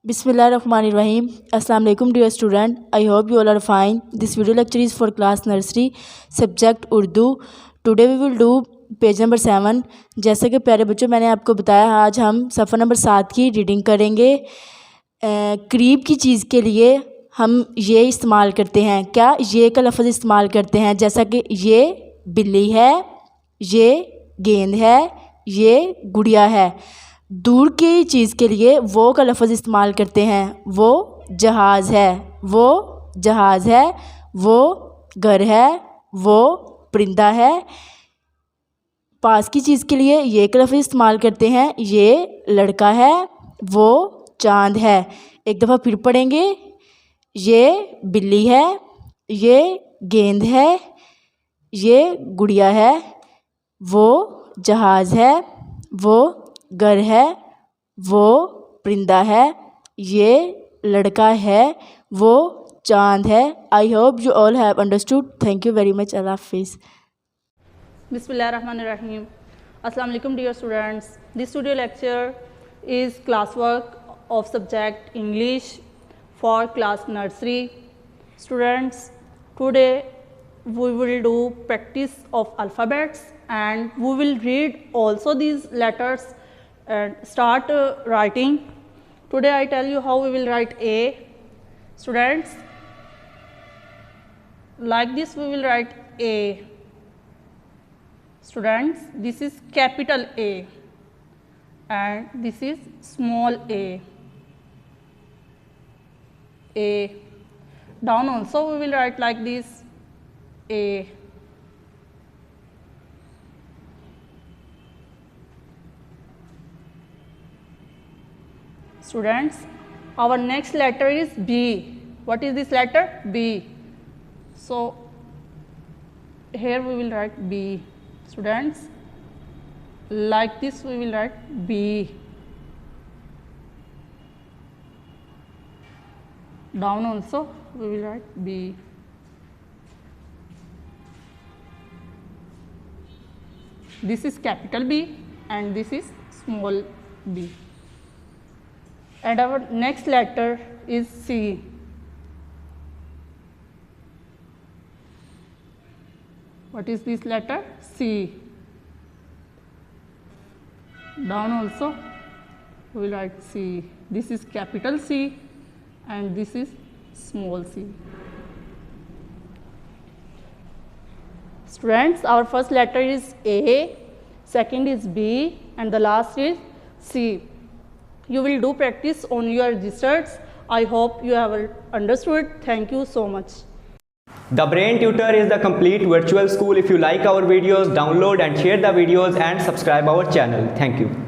Bismillahirrahmanirrahim. Assalamu alaikum dear student. I hope you all are fine. This video lecture is for class nursery, subject Urdu. Today we will do page number 7. जैसे कि प्यारे बच्चों मैंने आपको बताया आज हम सफ़र नंबर 7 की रीडिंग करेंगे. करीब की चीज़ के लिए हम ये इस्तेमाल करते हैं. क्या ये का लफ्ज़ इस्तेमाल करते हैं, जैसा कि ये बिल्ली है, ये गेंद है, ये गुड़िया है. दूर की चीज़ के लिए वो का लफ्ज़ इस्तेमाल करते हैं. वो जहाज़ है, वो जहाज़ है, वो घर है, वो परिंदा है. पास की चीज़ के लिए ये का लफ्ज़ इस्तेमाल करते हैं. ये लड़का है, वो चाँद है. एक दफ़ा फिर पढ़ेंगे. ये बिल्ली है, ये गेंद है, ये गुड़िया है, वो जहाज़ है, वो घर है, वो परिंदा है, ये लड़का है, वो चाँद है. I hope you all have understood. Thank you very much. अल्लाह हाफिज़. Bismillahirrahmanirrahim. Assalamu alaikum dear students. This studio lecture is classwork of subject English for class nursery. Students, today we will do practice of alphabets and we will read also these letters and start writing. Today I tell you how we will write A. Students, like this we will write A. Students, this is capital A and this is small a. A. Down also we will write like this A. Students, our next letter is B. What is this letter? B. So here we will write B. Students, like this we will write B. Down also we will write B. This is capital B and this is small b. And our next letter is C. What is this letter? C. Down also we will write C. This is capital C and this is small c. Students, our first letter is A, second is B and the last is C. You will do practice on your registers. I hope you have understood. Thank you so much. The Brain Tutor is the complete virtual school. If you like our videos, download and share the videos and subscribe our channel. Thank you.